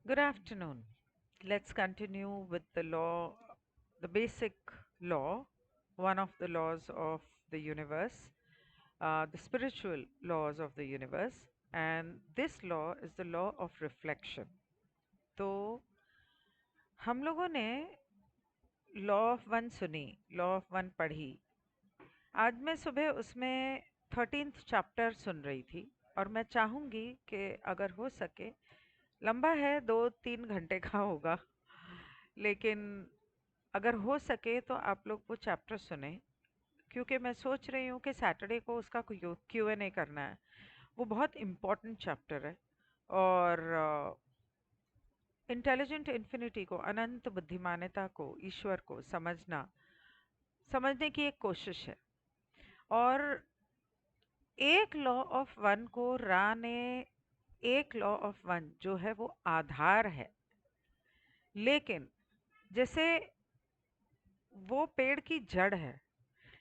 Good afternoon. Let's continue with the basic law, one of the laws of the universe, the spiritual laws of the universe, and this law is the law of reflection. तो हम लोगों ने law of one सुनी, law of one पढ़ी। आज मैं सुबह उसमें 13th चैप्टर सुन रही थी और मैं चाहूँगी कि अगर हो सके, लंबा है, 2-3 घंटे का होगा, लेकिन अगर हो सके तो आप लोग वो चैप्टर सुने, क्योंकि मैं सोच रही हूँ कि सैटरडे को उसका क्यू एन ए करना है। वो बहुत इम्पोर्टेंट चैप्टर है और इंटेलिजेंट इन्फिनिटी को, अनंत बुद्धिमानता को, ईश्वर को समझने की एक कोशिश है। और एक लॉ ऑफ वन को रा ने एक लॉ ऑफ वन जो है वो आधार है, लेकिन जैसे वो पेड़ की जड़ है,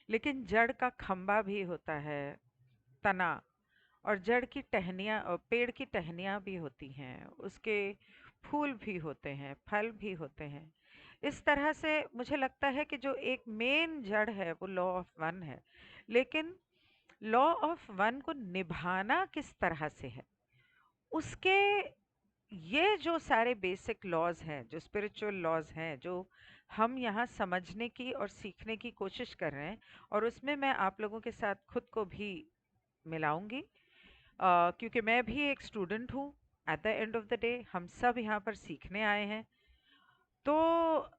लेकिन जड़ का खंभा भी होता है, तना, और जड़ की टहनियाँ और पेड़ की टहनियाँ भी होती हैं, उसके फूल भी होते हैं, फल भी होते हैं। इस तरह से मुझे लगता है कि जो एक मेन जड़ है वो लॉ ऑफ वन है, लेकिन लॉ ऑफ वन को निभाना किस तरह से है, उसके ये जो सारे बेसिक लॉज हैं, जो स्पिरिचुअल लॉज हैं, जो हम यहाँ समझने की और सीखने की कोशिश कर रहे हैं, और उसमें मैं आप लोगों के साथ खुद को भी मिलाऊंगी, क्योंकि मैं भी एक स्टूडेंट हूँ। At the end of the day हम सब यहाँ पर सीखने आए हैं। तो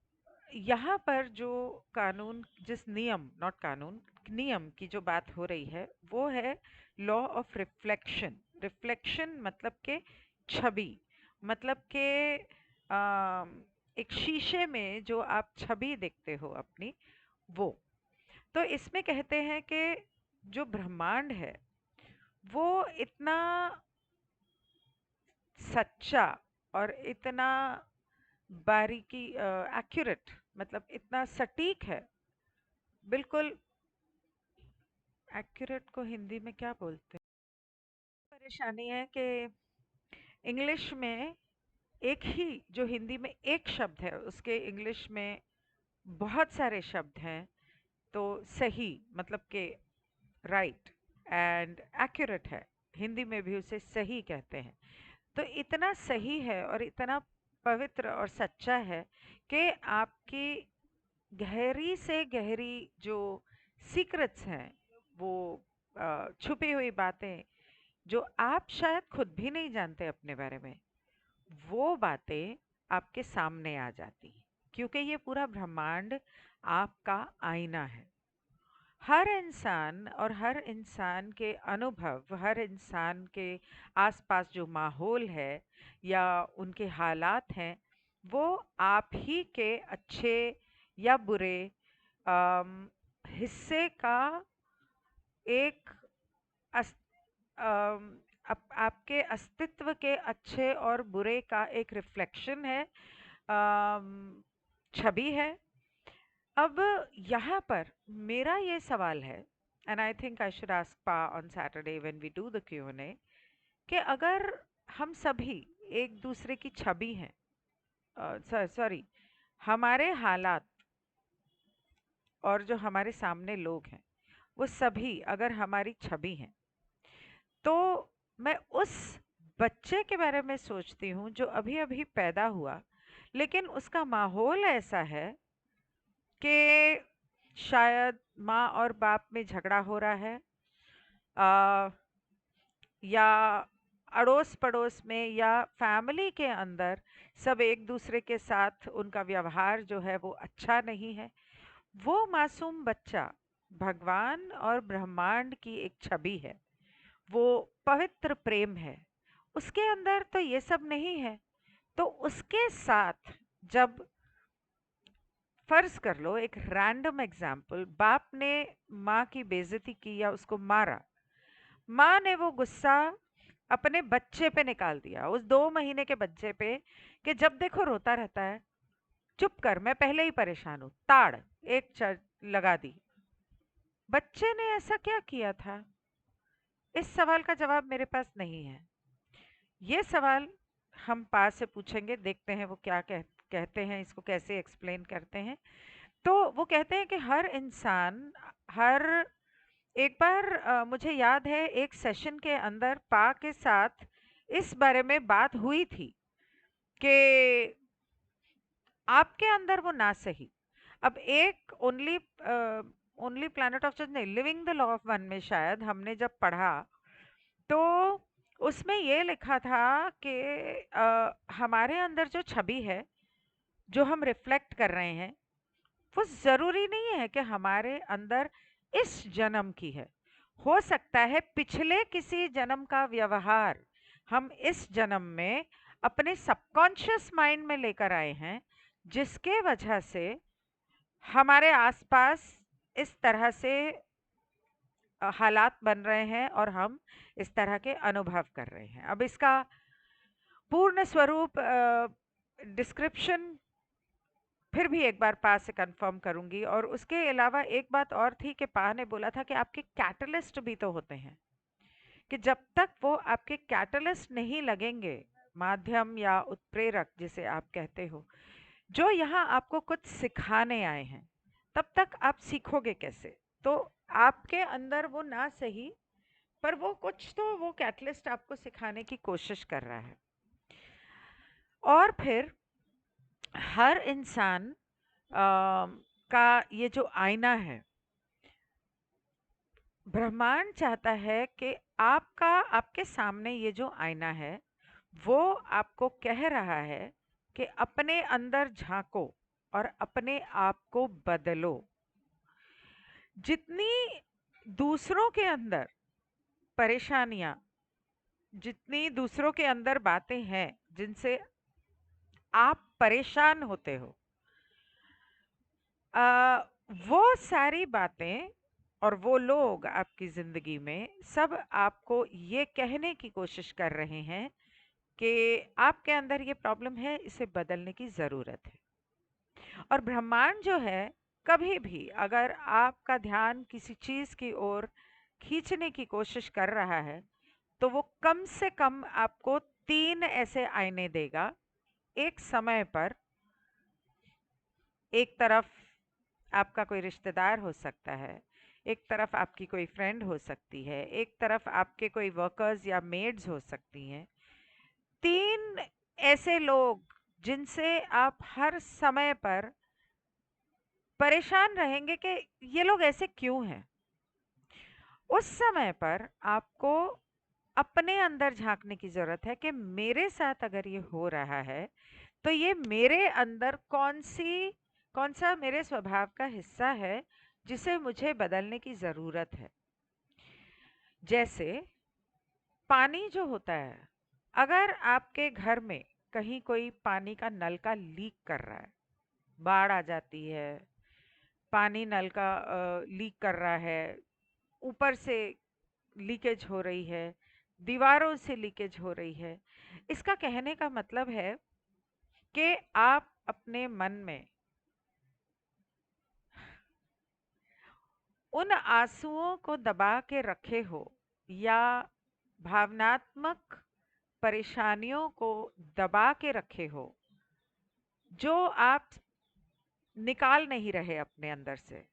यहाँ पर जो कानून, जिस नियम, नॉट कानून, नियम की जो बात हो रही है वो है लॉ ऑफ रिफ्लेक्शन। रिफ्लेक्शन मतलब के छवि, मतलब के एक शीशे में जो आप छवि देखते हो अपनी, वो। तो इसमें कहते हैं कि जो ब्रह्मांड है वो इतना सच्चा और इतना बारीकी, एक्यूरेट, मतलब इतना सटीक है, बिल्कुल। एक्यूरेट को हिंदी में क्या बोलते हैं? परेशानी है कि इंग्लिश में एक ही, जो हिंदी में एक शब्द है, उसके इंग्लिश में बहुत सारे शब्द हैं। तो सही मतलब कि राइट, एंड एक्यूरेट है, हिंदी में भी उसे सही कहते हैं। तो इतना सही है और इतना पवित्र और सच्चा है कि आपकी गहरी से गहरी जो सीक्रेट्स हैं, वो छुपी हुई बातें जो आप शायद खुद भी नहीं जानते अपने बारे में, वो बातें आपके सामने आ जाती हैं, क्योंकि ये पूरा ब्रह्मांड आपका आईना है। हर इंसान और हर इंसान के अनुभव, हर इंसान के आसपास जो माहौल है या उनके हालात हैं, वो आप ही के अच्छे या बुरे अम, हिस्से का एक अस, अम, आपके अस्तित्व के अच्छे और बुरे का एक रिफ्लेक्शन है, छवि है। अब यहाँ पर मेरा ये सवाल है, and I think I should ask pa on Saturday when we do the Q&A, कि अगर हम सभी एक दूसरे की छवि हैं, सॉरी, हमारे हालात और जो हमारे सामने लोग हैं, वो सभी अगर हमारी छवि हैं, तो मैं उस बच्चे के बारे में सोचती हूँ जो अभी अभी पैदा हुआ, लेकिन उसका माहौल ऐसा है कि शायद माँ और बाप में झगड़ा हो रहा है, आ, या अड़ोस पड़ोस में या फैमिली के अंदर सब एक दूसरे के साथ उनका व्यवहार जो है वो अच्छा नहीं है। वो मासूम बच्चा भगवान और ब्रह्मांड की एक छवि है, वो पवित्र प्रेम है, उसके अंदर तो ये सब नहीं है। तो उसके साथ जब, फर्ज कर लो एक रैंडम एग्जाम्पल, बाप ने माँ की बेइज्जती की या उसको मारा, माँ ने वो गुस्सा अपने बच्चे पे निकाल दिया, उस 2 महीने के बच्चे पे, कि जब देखो रोता रहता है, चुप कर, मैं पहले ही परेशान हूँ, ताड़ एक लगा दी। बच्चे ने ऐसा क्या किया था? इस सवाल का जवाब मेरे पास नहीं है। ये सवाल हम पा से पूछेंगे, देखते हैं वो क्या कहते हैं, इसको कैसे एक्सप्लेन करते हैं। तो वो कहते हैं कि हर इंसान, हर एक बार मुझे याद है एक सेशन के अंदर पा के साथ इस बारे में बात हुई थी कि आपके अंदर वो ना सही। अब एक ओनली प्लैनेट ऑफ चेंज नहीं, living the law of one में शायद हमने जब पढ़ा, तो उसमें ये लिखा था कि हमारे अंदर जो छवि है, जो हम रिफ्लेक्ट कर रहे हैं, वो ज़रूरी नहीं है कि हमारे अंदर इस जन्म की है। हो सकता है पिछले किसी जन्म का व्यवहार हम इस जन्म में अपने सबकॉन्शियस माइंड में लेकर आए हैं, जिसके वजह से हमारे आसपास इस तरह से हालात बन रहे हैं और हम इस तरह के अनुभव कर रहे हैं। अब इसका पूर्ण स्वरूप डिस्क्रिप्शन फिर भी एक बार पा से कंफर्म करूंगी। और उसके अलावा एक बात और थी कि पा ने बोला था कि आपके कैटलिस्ट भी तो होते हैं, कि जब तक वो आपके कैटलिस्ट नहीं लगेंगे, माध्यम या उत्प्रेरक जिसे आप कहते हो, जो यहाँ आपको कुछ सिखाने आए हैं, तब तक आप सीखोगे कैसे? तो आपके अंदर वो ना सही, पर वो कुछ तो वो कैटलिस्ट आपको सिखाने की कोशिश कर रहा है। और फिर हर इंसान का ये जो आईना है, ब्रह्मांड चाहता है कि आपके सामने ये जो आईना है, वो आपको कह रहा है कि अपने अंदर झांको और अपने आप को बदलो। जितनी दूसरों के अंदर परेशानियां, जितनी दूसरों के अंदर बातें हैं जिनसे आप परेशान होते हो, वो सारी बातें और वो लोग आपकी जिंदगी में सब आपको ये कहने की कोशिश कर रहे हैं कि आपके अंदर ये प्रॉब्लम है, इसे बदलने की जरूरत है। और ब्रह्मांड जो है, कभी भी अगर आपका ध्यान किसी चीज की ओर खींचने की कोशिश कर रहा है, तो वो कम से कम आपको 3 ऐसे आईने देगा एक समय पर। एक तरफ आपका कोई रिश्तेदार हो सकता है, एक तरफ आपकी कोई फ्रेंड हो सकती है, एक तरफ आपके कोई वर्कर्स या मेड्स हो सकती हैं। 3 ऐसे लोग जिनसे आप हर समय पर परेशान रहेंगे कि ये लोग ऐसे क्यों हैं। उस समय पर आपको अपने अंदर झांकने की ज़रूरत है कि मेरे साथ अगर ये हो रहा है, तो ये मेरे अंदर कौन सा मेरे स्वभाव का हिस्सा है जिसे मुझे बदलने की ज़रूरत है। जैसे पानी जो होता है, अगर आपके घर में कहीं कोई पानी का नल का लीक कर रहा है, बाढ़ आ जाती है, पानी नल का लीक कर रहा है, ऊपर से लीकेज हो रही है, दीवारों से लीकेज हो रही है, इसका कहने का मतलब है कि आप अपने मन में उन आंसुओं को दबा के रखे हो, या भावनात्मक परेशानियों को दबा के रखे हो, जो आप निकाल नहीं रहे अपने अंदर से,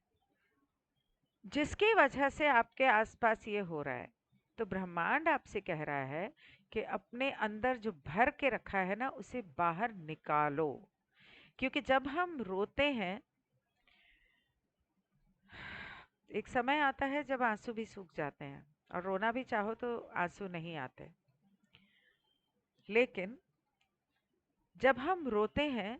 जिसकी वजह से आपके आसपास ये हो रहा है। तो ब्रह्मांड आपसे कह रहा है कि अपने अंदर जो भर के रखा है ना, उसे बाहर निकालो। क्योंकि जब हम रोते हैं, एक समय आता है जब आंसू भी सूख जाते हैं, और रोना भी चाहो तो आंसू नहीं आते। लेकिन जब हम रोते हैं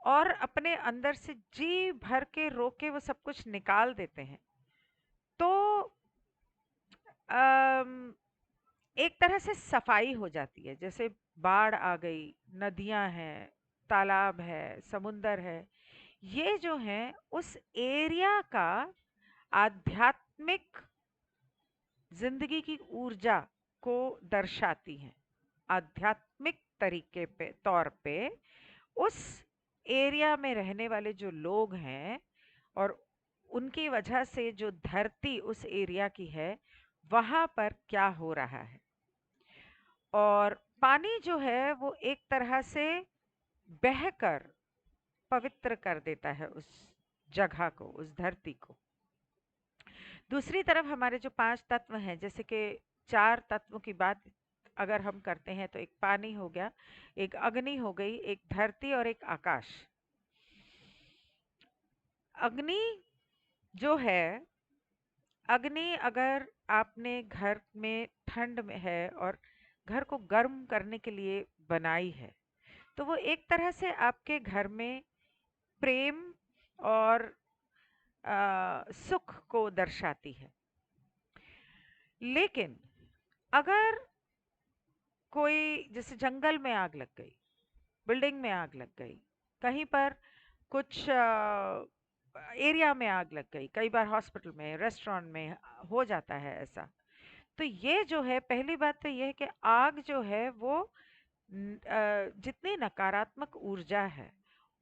और अपने अंदर से जी भर के रो के वो सब कुछ निकाल देते हैं, तो अम, एक तरह से सफाई हो जाती है। जैसे बाढ़ आ गई, नदियां हैं, तालाब है, समुंदर है, ये जो है उस एरिया का आध्यात्मिक जिंदगी की ऊर्जा को दर्शाती हैं। आध्यात्मिक तरीके पे तौर पे उस एरिया में रहने वाले जो लोग हैं, और उनकी वजह से जो धरती उस एरिया की है, वहां पर क्या हो रहा है। और पानी जो है वो एक तरह से बहकर पवित्र कर देता है उस जगह को, उस धरती को। दूसरी तरफ हमारे जो 5 तत्व हैं, जैसे कि 4 तत्वों की बात अगर हम करते हैं तो एक पानी हो गया, एक अग्नि हो गई, एक धरती और एक आकाश। अग्नि जो है, अग्नि अगर आपने घर में ठंड में है और घर को गर्म करने के लिए बनाई है, तो वो एक तरह से आपके घर में प्रेम और सुख को दर्शाती है। लेकिन अगर कोई, जैसे जंगल में आग लग गई, बिल्डिंग में आग लग गई, कहीं पर कुछ एरिया में आग लग गई, कई बार हॉस्पिटल में, रेस्टोरेंट में हो जाता है ऐसा। तो ये जो है, पहली बात तो ये है कि आग जो है वो जितनी नकारात्मक ऊर्जा है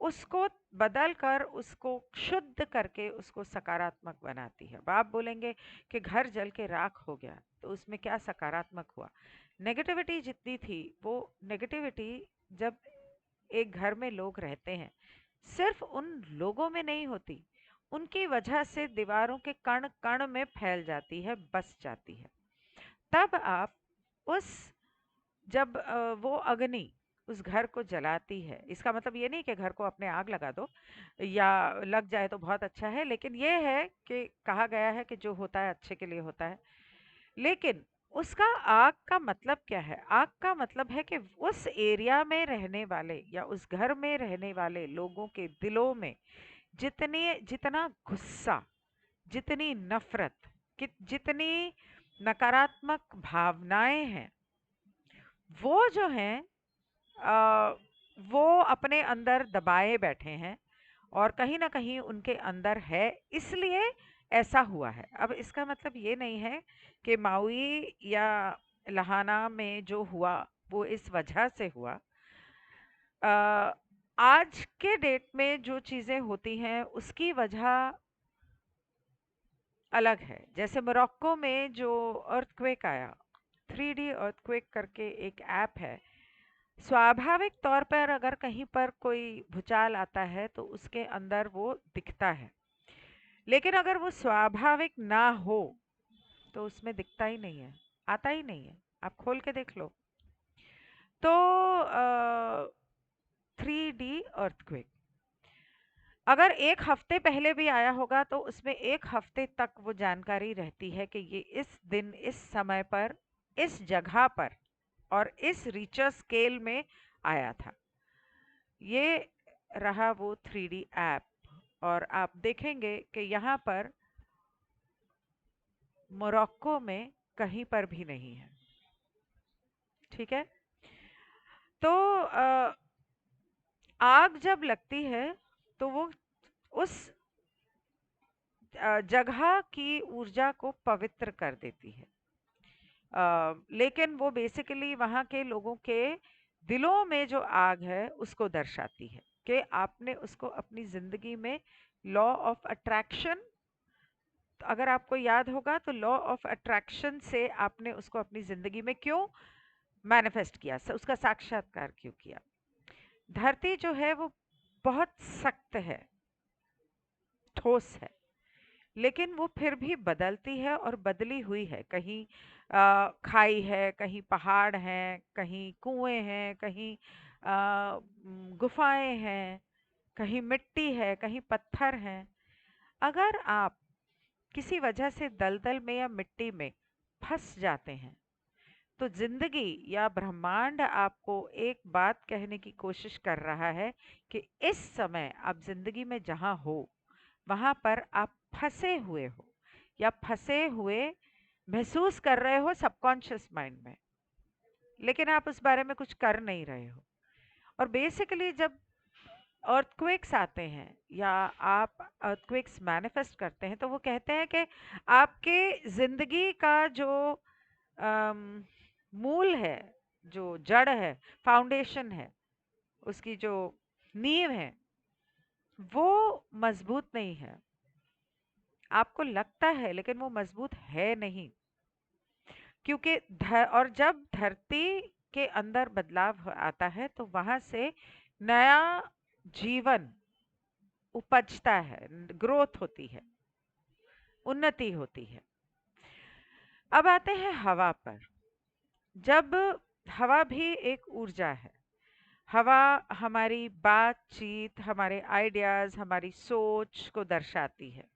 उसको बदल कर, उसको शुद्ध करके उसको सकारात्मक बनाती है। अब आप बोलेंगे कि घर जल के राख हो गया तो उसमें क्या सकारात्मक हुआ? नेगेटिविटी जितनी थी, वो नेगेटिविटी जब एक घर में लोग रहते हैं, सिर्फ उन लोगों में नहीं होती, उनकी वजह से दीवारों के कण कण में फैल जाती है, बस जाती है। तब आप उस जब वो अग्नि उस घर को जलाती है, इसका मतलब ये नहीं कि घर को अपने आग लगा दो, या लग जाए तो बहुत अच्छा है, लेकिन ये है कि कहा गया है कि जो होता है अच्छे के लिए होता है। लेकिन उसका आग का मतलब क्या है? आग का मतलब है कि उस एरिया में रहने वाले या उस घर में रहने वाले लोगों के दिलों में जितने जितना गुस्सा, जितनी नफरत, जितनी नकारात्मक भावनाएं हैं, वो जो हैं अ, वो अपने अंदर दबाए बैठे हैं और कहीं ना कहीं उनके अंदर है, इसलिए ऐसा हुआ है। अब इसका मतलब ये नहीं है कि माउई या लहाना में जो हुआ वो इस वजह से हुआ। आज के डेट में जो चीज़ें होती हैं उसकी वजह अलग है। जैसे मोरक्को में जो अर्थक्वेक आया, 3D अर्थक्वेक करके एक ऐप है। स्वाभाविक तौर पर अगर कहीं पर कोई भूचाल आता है तो उसके अंदर वो दिखता है, लेकिन अगर वो स्वाभाविक ना हो तो उसमें दिखता ही नहीं है, आता ही नहीं है। आप खोल के देख लो। तो 3D अर्थक्वेक अगर एक हफ्ते पहले भी आया होगा तो उसमें एक हफ्ते तक वो जानकारी रहती है कि ये इस दिन, इस समय पर, इस जगह पर और इस रिचर स्केल में आया था। ये रहा वो 3D ऐप, और आप देखेंगे कि यहाँ पर मोरक्को में कहीं पर भी नहीं है। ठीक है? तो आग जब लगती है तो वो उस जगह की ऊर्जा को पवित्र कर देती है। लेकिन वो बेसिकली वहाँ के लोगों के दिलों में जो आग है उसको दर्शाती है कि आपने उसको अपनी जिंदगी में, लॉ ऑफ अट्रैक्शन, अगर आपको याद होगा तो लॉ ऑफ अट्रैक्शन से आपने उसको अपनी जिंदगी में क्यों मैनिफेस्ट किया, उसका साक्षात्कार क्यों किया? धरती जो है वो बहुत सख्त है, ठोस है, लेकिन वो फिर भी बदलती है और बदली हुई है। कहीं खाई है, कहीं पहाड़ हैं, कहीं कुएं हैं, कहीं गुफाएं हैं, कहीं मिट्टी है, कहीं पत्थर हैं। अगर आप किसी वजह से दलदल में या मिट्टी में फंस जाते हैं तो जिंदगी या ब्रह्मांड आपको एक बात कहने की कोशिश कर रहा है कि इस समय आप जिंदगी में जहां हो वहां पर आप फंसे हुए हो, या फंसे हुए महसूस कर रहे हो सबकॉन्शियस माइंड में, लेकिन आप उस बारे में कुछ कर नहीं रहे हो। और बेसिकली जब अर्थक्वेक्स आते हैं या आप अर्थक्वेक्स मैनिफेस्ट करते हैं तो वो कहते हैं कि आपके जिंदगी का जो अम, मूल है, जो जड़ है, फाउंडेशन है, उसकी जो नींव है, वो मजबूत नहीं है। आपको लगता है लेकिन वो मजबूत है नहीं, क्योंकि और जब धरती के अंदर बदलाव आता है तो वहां से नया जीवन उपजता है, ग्रोथ होती है, उन्नति होती है। अब आते हैं हवा पर। जब हवा भी एक ऊर्जा है, हवा हमारी बातचीत, हमारे आइडियाज, हमारी सोच को दर्शाती है।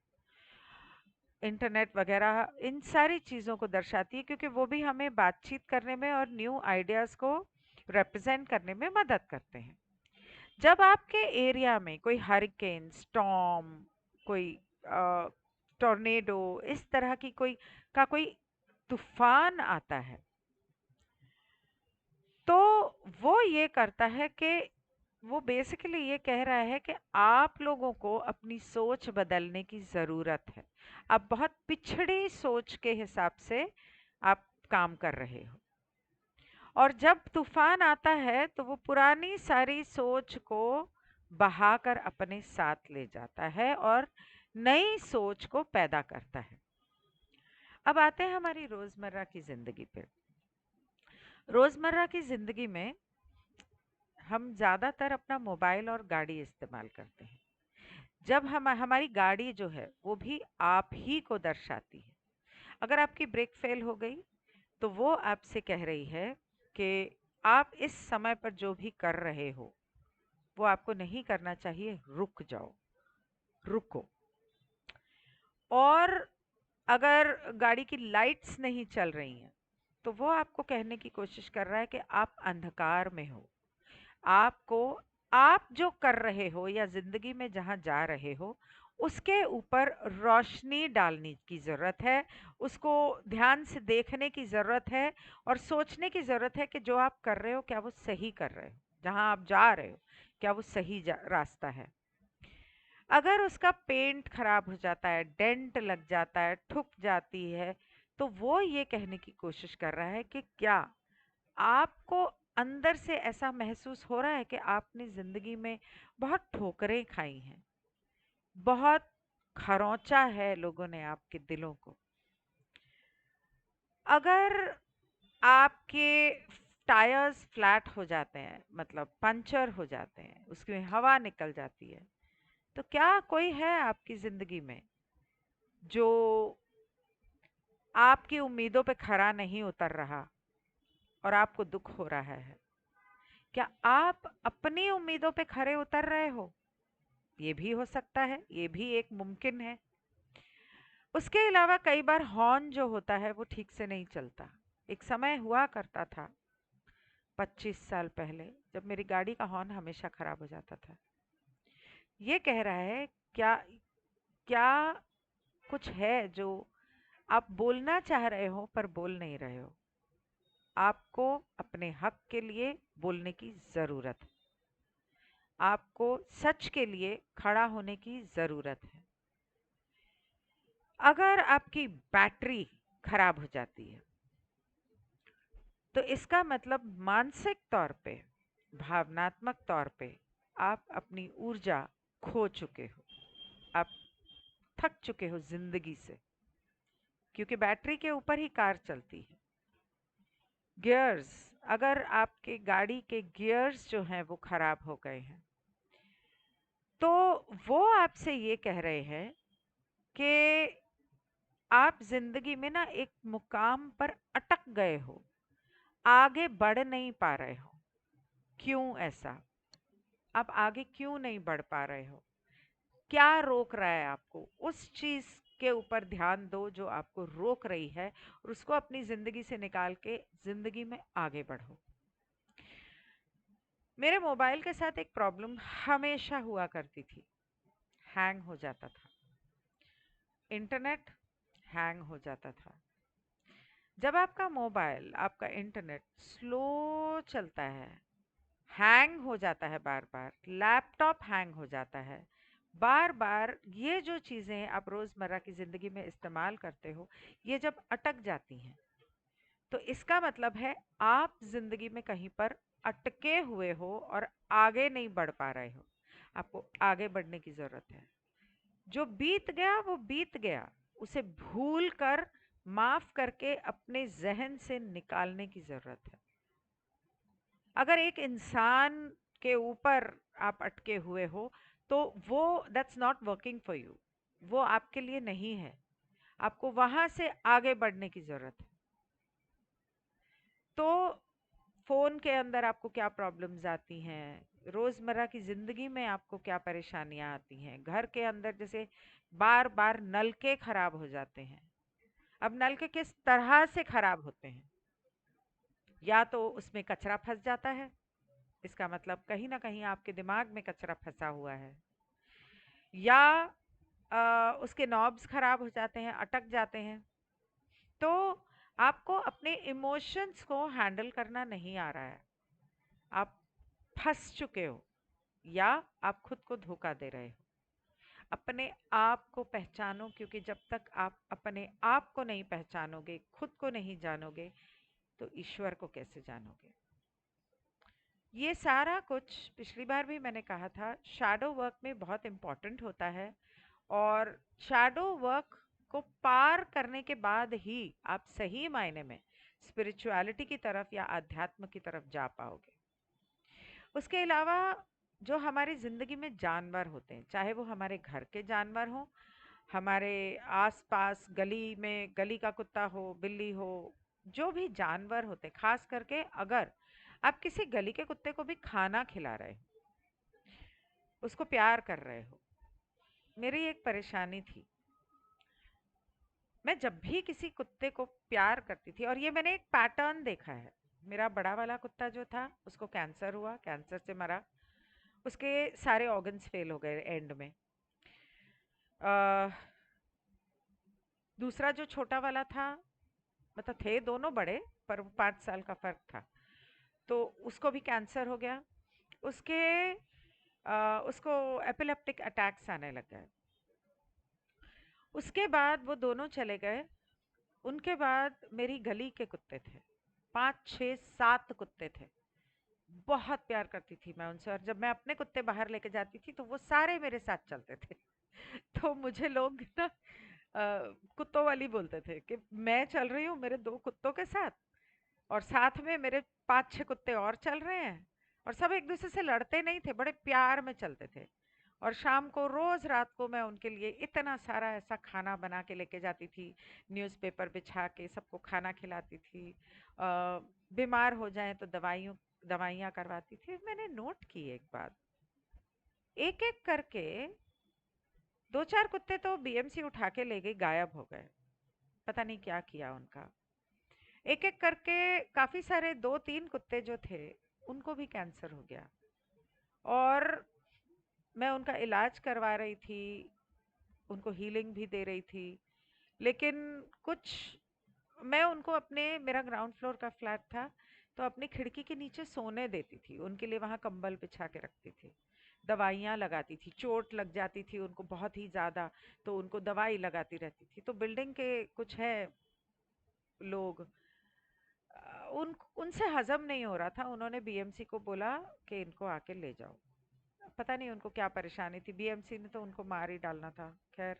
इंटरनेट वगैरह इन सारी चीज़ों को दर्शाती है क्योंकि वो भी हमें बातचीत करने में और न्यू आइडियाज़ को रिप्रेजेंट करने में मदद करते हैं। जब आपके एरिया में कोई हरिकेन, स्टॉर्म, कोई टॉर्नेडो, इस तरह की कोई तूफान आता है, तो वो ये करता है कि वो बेसिकली ये कह रहा है कि आप लोगों को अपनी सोच बदलने की ज़रूरत है। आप बहुत पिछड़ी सोच के हिसाब से आप काम कर रहे हो, और जब तूफान आता है तो वो पुरानी सारी सोच को बहाकर अपने साथ ले जाता है और नई सोच को पैदा करता है। अब आते हैं हमारी रोज़मर्रा की ज़िंदगी पे। रोज़मर्रा की ज़िंदगी में हम ज़्यादातर अपना मोबाइल और गाड़ी इस्तेमाल करते हैं। जब हम हमारी गाड़ी जो है वो भी आप ही को दर्शाती है। अगर आपकी ब्रेक फेल हो गई तो वो आपसे कह रही है कि आप इस समय पर जो भी कर रहे हो वो आपको नहीं करना चाहिए, रुक जाओ, रुको। और अगर गाड़ी की लाइट्स नहीं चल रही हैं तो वो आपको कहने की कोशिश कर रहा है कि आप अंधकार में हो। आपको, आप जो कर रहे हो या जिंदगी में जहां जा रहे हो उसके ऊपर रोशनी डालने की जरूरत है, उसको ध्यान से देखने की जरूरत है और सोचने की जरूरत है कि जो आप कर रहे हो क्या वो सही कर रहे हो, जहां आप जा रहे हो क्या वो सही रास्ता है। अगर उसका पेंट खराब हो जाता है, डेंट लग जाता है, ठुक जाती है, तो वो ये कहने की कोशिश कर रहा है कि क्या आपको अंदर से ऐसा महसूस हो रहा है कि आपने जिंदगी में बहुत ठोकरें खाई हैं, बहुत खरोंचा है लोगों ने आपके दिलों को। अगर आपके टायर्स फ्लैट हो जाते हैं, मतलब पंचर हो जाते हैं, उसमें हवा निकल जाती है, तो क्या कोई है आपकी जिंदगी में जो आपकी उम्मीदों पे खरा नहीं उतर रहा और आपको दुख हो रहा है? क्या आप अपनी उम्मीदों पे खरे उतर रहे हो? ये भी हो सकता है, ये भी एक मुमकिन है। उसके अलावा कई बार हॉर्न जो होता है वो ठीक से नहीं चलता। एक समय हुआ करता था 25 साल पहले, जब मेरी गाड़ी का हॉर्न हमेशा खराब हो जाता था। ये कह रहा है, क्या क्या कुछ है जो आप बोलना चाह रहे हो पर बोल नहीं रहे हो? आपको अपने हक के लिए बोलने की जरूरत है, आपको सच के लिए खड़ा होने की जरूरत है। अगर आपकी बैटरी खराब हो जाती है तो इसका मतलब मानसिक तौर पे, भावनात्मक तौर पे आप अपनी ऊर्जा खो चुके हो, आप थक चुके हो जिंदगी से, क्योंकि बैटरी के ऊपर ही कार चलती है। गियर्स, अगर आपके गाड़ी के गियर्स जो हैं वो खराब हो गए हैं तो वो आपसे ये कह रहे हैं कि आप जिंदगी में ना एक मुकाम पर अटक गए हो, आगे बढ़ नहीं पा रहे हो। क्यों ऐसा? आप आगे क्यों नहीं बढ़ पा रहे हो? क्या रोक रहा है आपको? उस चीज के ऊपर ध्यान दो जो आपको रोक रही है और उसको अपनी जिंदगी से निकाल के जिंदगी में आगे बढ़ो। मेरे मोबाइल के साथ एक प्रॉब्लम हमेशा हुआ करती थी, हैंग हो जाता था। इंटरनेट हैंग हो जाता था। जब आपका मोबाइल, आपका इंटरनेट स्लो चलता है, हैंग हो जाता है, बार बार लैपटॉप हैंग हो जाता है, बार बार ये जो चीज़ें आप रोज़मर्रा की ज़िंदगी में इस्तेमाल करते हो ये जब अटक जाती हैं तो इसका मतलब है आप ज़िंदगी में कहीं पर अटके हुए हो और आगे नहीं बढ़ पा रहे हो। आपको आगे बढ़ने की ज़रूरत है। जो बीत गया वो बीत गया, उसे भूल कर, माफ करके अपने जहन से निकालने की ज़रूरत है। अगर एक इंसान के ऊपर आप अटके हुए हो, तो वो that's not working for you. वो आपके लिए नहीं है। आपको वहां से आगे बढ़ने की जरूरत है। तो फोन के अंदर आपको क्या प्रॉब्लम्स आती हैं, रोजमर्रा की जिंदगी में आपको क्या परेशानियां आती हैं, घर के अंदर जैसे बार बार नलके खराब हो जाते हैं। अब नलके किस तरह से खराब होते हैं? या तो उसमें कचरा फंस जाता है, इसका मतलब कहीं ना कहीं आपके दिमाग में कचरा फंसा हुआ है। या उसके नॉब्स खराब हो जाते हैं, अटक जाते हैं। तो आपको अपने इमोशंस को हैंडल करना नहीं आ रहा है। आप फंस चुके हो, या आप खुद को धोखा दे रहे हो। अपने आप को पहचानो, क्योंकि जब तक आप अपने आप को नहीं पहचानोगे, खुद को नहीं जानोगे, तो ईश्वर को कैसे जानोगे? ये सारा कुछ पिछली बार भी मैंने कहा था, शैडो वर्क में बहुत इम्पोर्टेंट होता है। और शैडो वर्क को पार करने के बाद ही आप सही मायने में स्पिरिचुअलिटी की तरफ या अध्यात्म की तरफ जा पाओगे। उसके अलावा जो हमारी ज़िंदगी में जानवर होते हैं, चाहे वो हमारे घर के जानवर हों, हमारे आसपास गली में गली का कुत्ता हो, बिल्ली हो, जो भी जानवर होते हैं, खास करके अगर आप किसी गली के कुत्ते को भी खाना खिला रहे हो, उसको प्यार कर रहे हो। मेरी एक परेशानी थी, मैं जब भी किसी कुत्ते को प्यार करती थी, और ये मैंने एक पैटर्न देखा है। मेरा बड़ा वाला कुत्ता जो था, उसको कैंसर हुआ, कैंसर से मरा। उसके सारे ऑर्गन्स फेल हो गए एंड में। अ, दूसरा जो छोटा वाला था, मतलब थे दोनों बड़े, पर वो 5 साल का फर्क था, तो उसको भी कैंसर हो गया। उसके उसको एपिलेप्टिक अटैक्स आने लग गए। उसके बाद वो दोनों चले गए। उनके बाद मेरी गली के कुत्ते थे, 5 6 7 कुत्ते थे। बहुत प्यार करती थी मैं उनसे, और जब मैं अपने कुत्ते बाहर लेके जाती थी तो वो सारे मेरे साथ चलते थे। तो मुझे लोग ना कुत्तों वाली बोलते थे कि मैं चल रही हूँ मेरे 2 कुत्तों के साथ, और साथ में मेरे 5 6 कुत्ते और चल रहे हैं। और सब एक दूसरे से लड़ते नहीं थे, बड़े प्यार में चलते थे। और शाम को रोज रात को मैं उनके लिए इतना सारा ऐसा खाना बना के लेके जाती थी, न्यूज़पेपर बिछा के सबको खाना खिलाती थी। बीमार हो जाए तो दवाइयाँ करवाती थी। मैंने नोट की एक बात, एक एक करके 2 4 कुत्ते तो बीएमसी उठा के ले गई, गायब हो गए। पता नहीं क्या किया उनका। एक एक करके काफी सारे 2 3 कुत्ते जो थे, उनको भी कैंसर हो गया। और मैं उनका इलाज करवा रही थी, उनको हीलिंग भी दे रही थी। लेकिन कुछ, मैं उनको अपने, मेरा ग्राउंड फ्लोर का फ्लैट था, तो अपनी खिड़की के नीचे सोने देती थी, उनके लिए वहां कंबल बिछा के रखती थी। दवाइयाँ लगाती थी, चोट लग जाती थी उनको बहुत ही ज़्यादा, तो उनको दवाई लगाती रहती थी। तो बिल्डिंग के कुछ है लोग, उन उनसे हजम नहीं हो रहा था। उन्होंने बीएमसी को बोला कि इनको आके ले जाओ। पता नहीं उनको क्या परेशानी थी, बीएमसी ने तो उनको मार ही डालना था। खैर,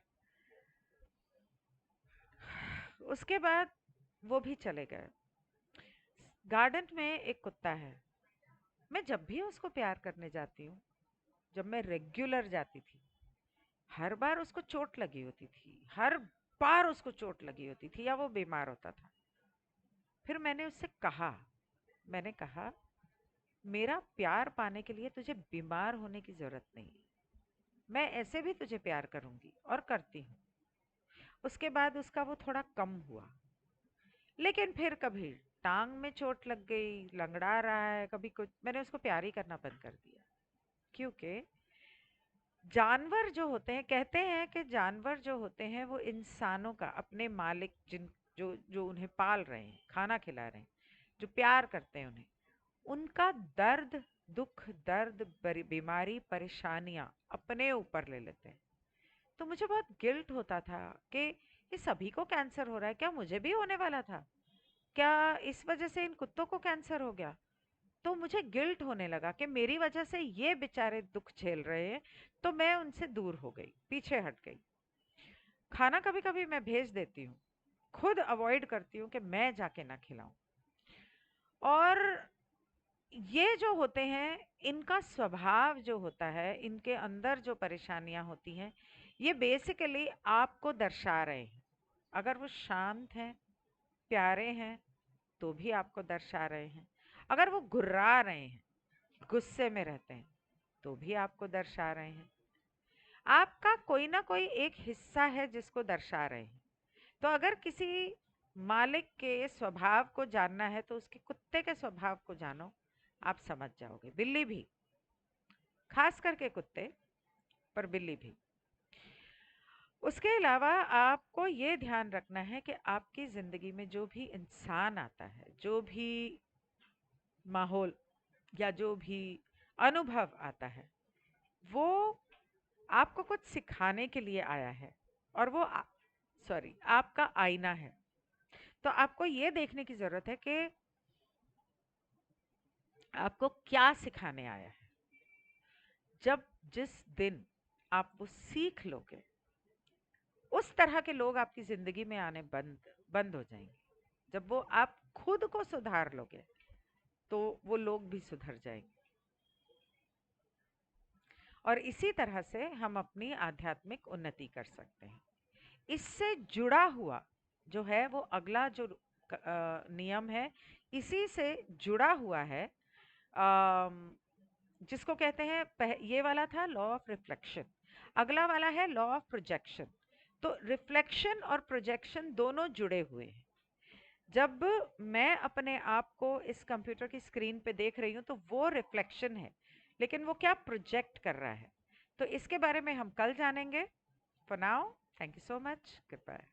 उसके बाद वो भी चले गए। गार्डन में एक कुत्ता है, मैं जब भी उसको प्यार करने जाती हूँ, जब मैं रेगुलर जाती थी, हर बार उसको चोट लगी होती थी, हर बार उसको चोट लगी होती थी, या वो बीमार होता था। फिर मैंने उससे कहा, मैंने कहा, मेरा प्यार पाने के लिए तुझे बीमार होने की जरूरत नहीं, मैं ऐसे भी तुझे प्यार करूंगी और करती हूँ। उसके बाद उसका वो थोड़ा कम हुआ, लेकिन फिर कभी टांग में चोट लग गई, लंगड़ा रहा है, कभी कुछ। मैंने उसको प्यार ही करना बंद कर दिया, क्योंकि जानवर जो होते हैं, कहते हैं कि जानवर जो होते हैं वो इंसानों का, अपने मालिक जिन, जो जो उन्हें पाल रहे हैं, खाना खिला रहे हैं, जो प्यार करते हैं उन्हें, उनका दर्द, दुख, दर्द, बीमारी, परेशानियां अपने ऊपर ले लेते हैं। तो मुझे बहुत गिल्ट होता था कि ये सभी को कैंसर हो रहा है, क्या मुझे भी होने वाला था? क्या इस वजह से इन कुत्तों को कैंसर हो गया? तो मुझे गिल्ट होने लगा कि मेरी वजह से ये बेचारे दुख झेल रहे हैं। तो मैं उनसे दूर हो गई, पीछे हट गई। खाना कभी कभी मैं भेज देती हूँ, खुद अवॉइड करती हूँ कि मैं जाके ना खिलाऊं। और ये जो होते हैं, इनका स्वभाव जो होता है, इनके अंदर जो परेशानियां होती हैं, ये बेसिकली आपको दर्शा रहे हैं। अगर वो शांत हैं, प्यारे हैं, तो भी आपको दर्शा रहे हैं। अगर वो घुर्रा रहे हैं, गुस्से में रहते हैं, तो भी आपको दर्शा रहे हैं। आपका कोई ना कोई एक हिस्सा है जिसको दर्शा रहे हैं। तो अगर किसी मालिक के स्वभाव को जानना है तो उसके कुत्ते के स्वभाव को जानो, आप समझ जाओगे। बिल्ली भी, खास करके कुत्ते, पर बिल्ली भी। उसके अलावा आपको ये ध्यान रखना है कि आपकी ज़िंदगी में जो भी इंसान आता है, जो भी माहौल या जो भी अनुभव आता है, वो आपको कुछ सिखाने के लिए आया है, और वो सॉरी, आपका आईना है। तो आपको ये देखने की ज़रूरत है कि आपको क्या सिखाने आया है। जब जिस दिन आप वो सीख लोगे, उस तरह के लोग आपकी ज़िंदगी में आने बंद बंद हो जाएंगे। जब वो आप खुद को सुधार लोगे, तो वो लोग भी सुधर जाएंगे। और इसी तरह से हम अपनी आध्यात्मिक उन्नति कर सकते हैं। इससे जुड़ा हुआ जो है वो अगला जो नियम है, इसी से जुड़ा हुआ है, जिसको कहते हैं ये वाला था लॉ ऑफ रिफ्लेक्शन, अगला वाला है लॉ ऑफ प्रोजेक्शन। तो रिफ्लेक्शन और प्रोजेक्शन दोनों जुड़े हुए हैं। जब मैं अपने आप को इस कंप्यूटर की स्क्रीन पे देख रही हूँ तो वो रिफ्लेक्शन है, लेकिन वो क्या प्रोजेक्ट कर रहा है। तो इसके बारे में हम कल जानेंगे। For now, thank you so much, good bye.